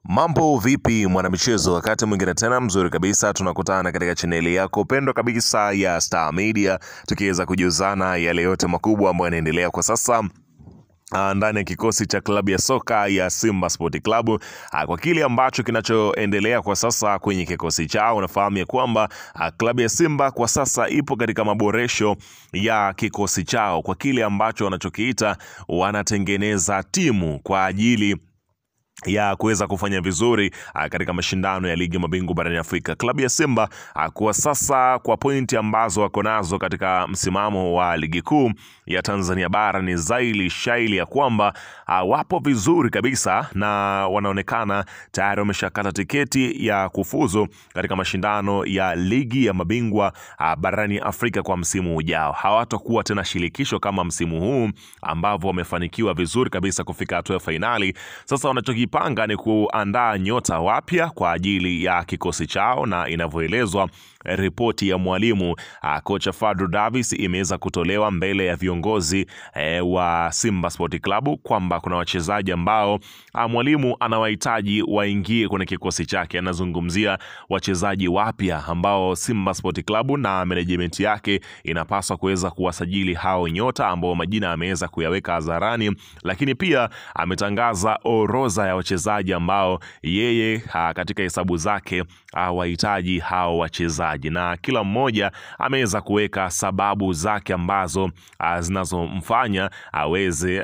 Mambo vipi mwanamichezo, wakati mwingine tena mzuri kabisa tunakutana katika chaneli yako pendwa kabisa ya Star Media, tukiweza kujuzana yale yote makubwa ambayo yanaendelea kwa sasa ndani ya kikosi cha klabu ya soka ya Simba Sport Club. Kwa kile ambacho kinachoendelea kwa sasa kwenye kikosi chao, unafahamu ya kwamba klabu ya Simba kwa sasa ipo katika maboresho ya kikosi chao, kwa kile ambacho wanachokiita wanatengeneza timu kwa ajili ya kuweza kufanya vizuri katika mashindano ya ligi mabingwa barani Afrika. Klabu ya Simba kwa sasa, kwa pointi ambazo wako nazo katika msimamo wa ligi kuu ya Tanzania bara, ni zaili shaili ya kwamba wapo vizuri kabisa na wanaonekana tayari wameshakata tiketi ya kufuzu katika mashindano ya ligi ya mabingwa barani Afrika kwa msimu ujao. Hawatakuwa tena shirikisho kama msimu huu ambavyo wamefanikiwa vizuri kabisa kufika hatua ya fainali. Sasa wanachokipanga ni kuandaa nyota wapya kwa ajili ya kikosi chao, na inavyoelezwa ripoti ya mwalimu kocha Fadlu Davis imeweza kutolewa mbele ya viongozi wa Simba Sport Club kwamba kuna wachezaji ambao mwalimu anawahitaji waingie kwenye kikosi chake. Anazungumzia wachezaji wapya ambao Simba Sport Club na management yake inapaswa kuweza kuwasajili hao nyota ambao majina ameweza kuyaweka hadharani, lakini pia ametangaza orodha ya wachezaji ambao yeye katika hesabu zake wahitaji hao wachezaji, na kila mmoja ameweza kuweka sababu zake ambazo zinazomfanya aweze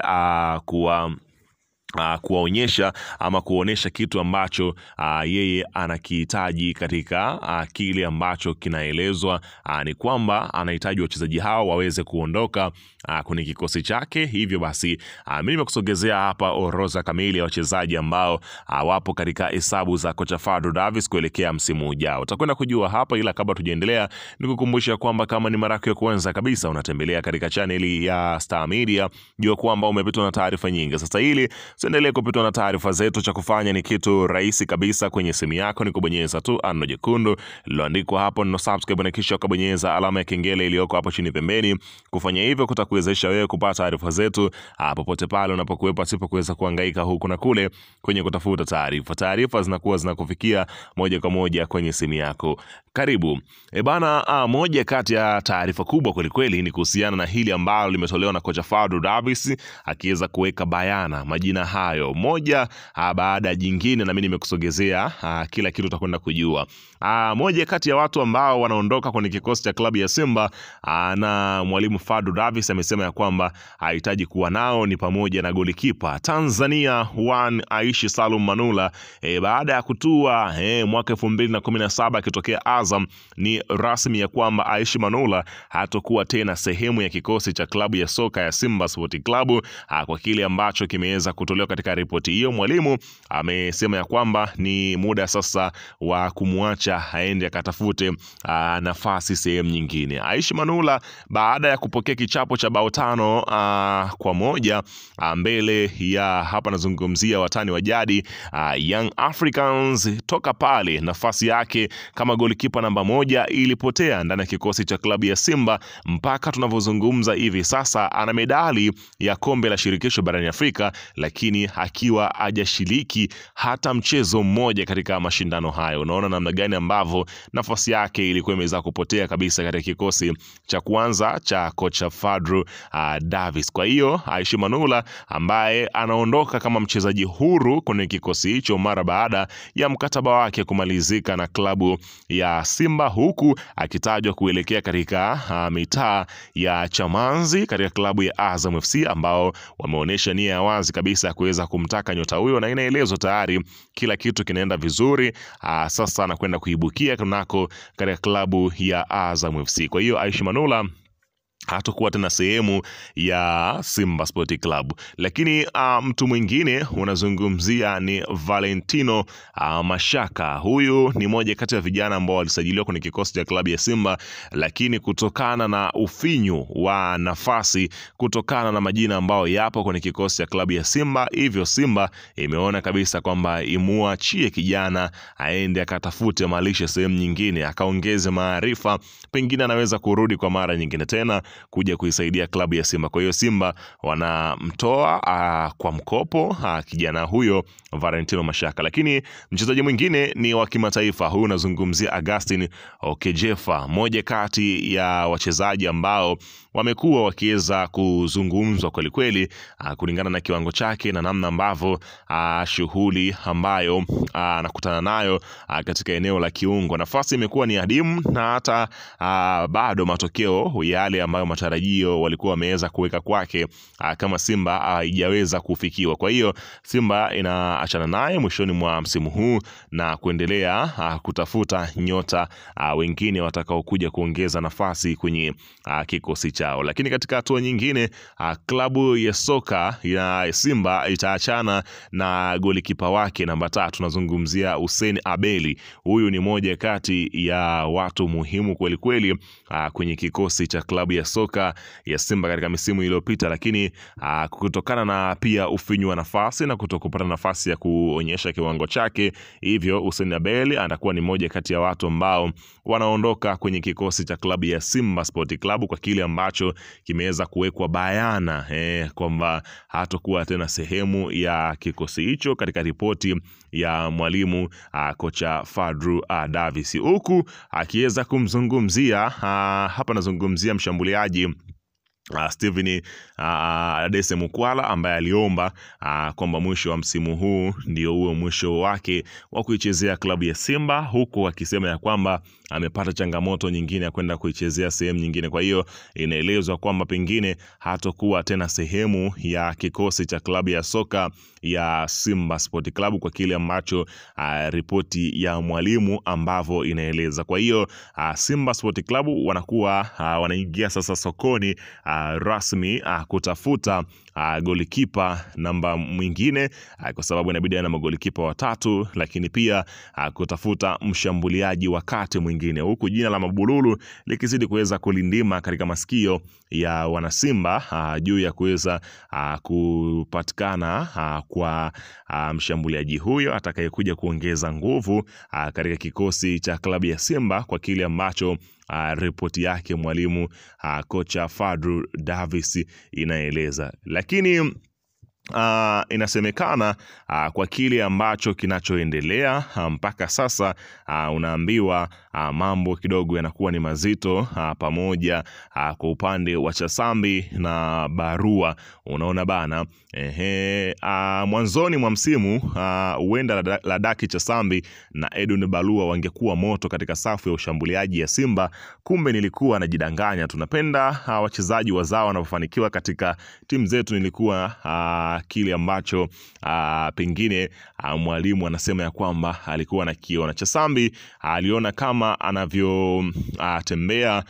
kuwaonyesha ama kuonesha kitu ambacho yeye anakihitaji katika kile ambacho kinaelezwa ni kwamba anahitaji wachezaji hao waweze kuondoka kwenye kikosi chake. Hivyo basi mimi nimekusogezea hapa orodha kamili ya wachezaji ambao wapo katika hesabu za kocha Fadlu Davis kuelekea msimu ujao. Utakwenda kujua hapa, ila kabla tujaendelea nikukumbusha kwamba kama ni mara yako ya kwanza kabisa unatembelea katika chaneli ya Star Media, jua kwamba umepitwa na taarifa nyingi. Sasa hili usiendelee kupitwa na taarifa zetu, cha kufanya ni kitu rahisi kabisa. Kwenye simu yako ni kubonyeza tu ano jekundu lililoandikwa hapo no subscribe, na kisha ukabonyeza alama ya kengele iliyoko hapo chini pembeni. Kufanya hivyo kutakuwezesha wewe kupata taarifa zetu popote pale unapokuwepo, asipo kuweza kuhangaika huku na kule kwenye kutafuta taarifa. Taarifa zinakuwa zinakufikia moja kwa moja kwenye simu yako. Karibu. Moja kati ya taarifa kubwa kweli ni kuhusiana na hili ambalo limetolewa na kocha Fadlu Davis, akiweza kuweka bayana majina hayo moja baada ya jingine, na mimi nimekusogezea kila kitu utakwenda kujua. Moja kati ya watu ambao wanaondoka kwenye kikosi cha klabu ya Simba na mwalimu Fadlu Davis amesema ya kwamba hahitaji kuwa nao ni pamoja na golikipa Tanzania Aishi Salum Manula. Baada ya kutua mwaka 2017 akitokea Azam, ni rasmi ya kwamba Aishi Manula hatakuwa tena sehemu ya kikosi cha klabu ya soka ya Simba Sport Club. Kwa kile ambacho kimeweza kutolewa katika ripoti hiyo, mwalimu amesema ya kwamba ni muda sasa wa kumwacha aende akatafute nafasi sehemu nyingine. Aishi Manula, baada ya kupokea kichapo cha bao 5-1 mbele ya, hapa nazungumzia watani wa jadi Young Africans, toka pale nafasi yake kama golikipa namba 1 ilipotea ndani ya kikosi cha klabu ya Simba. Mpaka tunavyozungumza hivi sasa ana medali ya kombe la shirikisho barani Afrika, lakini akiwa hajashiriki hata mchezo mmoja katika mashindano hayo. Unaona namna gani ambavyo nafasi yake ilikuwa imeweza kupotea kabisa katika kikosi cha kwanza cha kocha Fadlu Davis. Kwa hiyo Aishi Manula ambaye anaondoka kama mchezaji huru kwenye kikosi hicho mara baada ya mkataba wake kumalizika na klabu ya Simba, huku akitajwa kuelekea katika mitaa ya Chamanzi katika klabu ya Azam FC, ambao wameonyesha nia ya wazi kabisa ya kuweza kumtaka nyota huyo, na inaelezwa tayari kila kitu kinaenda vizuri. Sasa anakwenda kuibukia kunako katika klabu ya Azam FC. Kwa hiyo Aishi Manula hatakuwa tena sehemu ya Simba Sport Club. Lakini mtu mwingine unazungumzia ni Valentino Mashaka. Huyu ni moja kati ya vijana ambao walisajiliwa kwenye kikosi cha klabu ya Simba, lakini kutokana na ufinyu wa nafasi, kutokana na majina ambao yapo kwenye kikosi cha klabu ya Simba, hivyo Simba imeona kabisa kwamba imuachie kijana aende akatafute malishe sehemu nyingine, akaongeze maarifa, pengine anaweza kurudi kwa mara nyingine tena kuja kuisaidia klabu ya Simba. Kwa hiyo Simba wanamtoa kwa mkopo kijana huyo Valentino Mashaka. Lakini mchezaji mwingine ni wa kimataifa, huyu unazungumzia Augustin Okejefa, moja kati ya wachezaji ambao wamekuwa wakiweza kuzungumzwa kweli kweli kulingana na kiwango chake na namna ambavyo shughuli ambayo anakutana nayo katika eneo la kiungo. Nafasi imekuwa ni adimu na hata bado matokeo yale ambayo matarajio walikuwa wameweza kuweka kwake kama Simba haijaweza kufikiwa. Kwa hiyo Simba inaachana naye mwishoni mwa msimu huu na kuendelea kutafuta nyota wengine watakao kuja kuongeza nafasi kwenye kikosi chao. Lakini katika hatua nyingine, klabu ya soka ya Simba itaachana na golikipa wake namba 3. Tunazungumzia Hussein Abeli. Huyu ni moja kati ya watu muhimu kweli kweli kwenye kikosi cha klabu ya soka ya Simba katika misimu iliyopita, lakini kutokana na pia ufinyu wa nafasi na kutokupata nafasi ya kuonyesha kiwango chake, hivyo Hussein Abeli anakuwa ni moja kati ya watu ambao wanaondoka kwenye kikosi cha klabu ya Simba Sport Club kwa kile ambacho kimeweza kuwekwa bayana kwamba hatakuwa tena sehemu ya kikosi hicho katika ripoti ya mwalimu kocha Fadlu Davis, huku akiweza kumzungumzia hapa nazungumzia mshambuliaji Steven Adese Mukwala ambaye aliomba kwamba mwisho wa msimu huu ndio huo mwisho wake wa kuichezea klabu ya Simba, huku akisema ya kwamba amepata changamoto nyingine ya kwenda kuichezea sehemu nyingine. Kwa hiyo inaelezwa kwamba pengine hatakuwa tena sehemu ya kikosi cha klabu ya soka ya Simba Sport Club kwa kile ambacho ripoti ya mwalimu ambavyo inaeleza. Kwa hiyo Simba Sport Club wanakuwa wanaingia sasa sokoni rasmi kutafuta golikipa namba mwingine kwa sababu inabidi ana magolikipa watatu, lakini pia kutafuta mshambuliaji wa kati mwingine, huku jina la Mabululu likizidi kuweza kulindima katika masikio ya wanasimba juu ya kuweza kupatikana kwa mshambuliaji huyo atakayekuja kuongeza nguvu katika kikosi cha klabu ya Simba kwa kile ambacho ripoti yake mwalimu kocha Fadlu Davis inaeleza. Lakini inasemekana kwa kile ambacho kinachoendelea mpaka sasa, unaambiwa mambo kidogo yanakuwa ni mazito pamoja kwa upande wa Chasambi na Barua. Unaona bana, mwanzoni mwa msimu huenda Ladaki Chasambi na Edun Barua wangekuwa moto katika safu ya ushambuliaji ya Simba. Kumbe nilikuwa najidanganya. Tunapenda wachezaji wazao wanapofanikiwa katika timu zetu. Nilikuwa kile ambacho pengine mwalimu anasema ya kwamba alikuwa anakiona. Chasambi aliona kama anavyotembea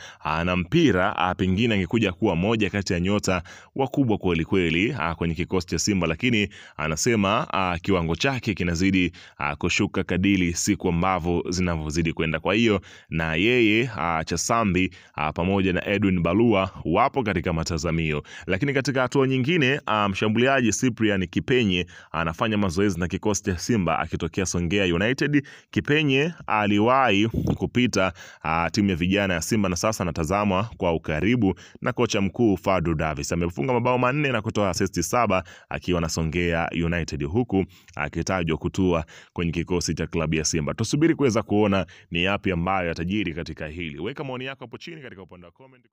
na mpira pengine angekuja kuwa moja kati ya nyota wakubwa kweli kweli kwenye kikosi cha Simba, lakini anasema kiwango chake kinazidi kushuka kadiri siku ambavyo zinavyozidi kwenda. Kwa hiyo na yeye Chasambi pamoja na Edwin Barua wapo katika matazamio. Lakini katika hatua nyingine, mshambuliaji Cyprian Kipenye anafanya mazoezi na kikosi cha Simba akitokea Songea United. Kipenye aliwahi kupita timu ya vijana ya Simba na sasa anatazamwa kwa ukaribu na kocha mkuu Fadlu Davis. Amefunga mabao 4 na kutoa assist 7 akiwa na Songea United, huku akitajwa kutua kwenye kikosi cha klabu ya Simba. Tusubiri kuweza kuona ni yapi ambayo yatajiri katika hili. Weka maoni yako hapo chini katika upande wa comment.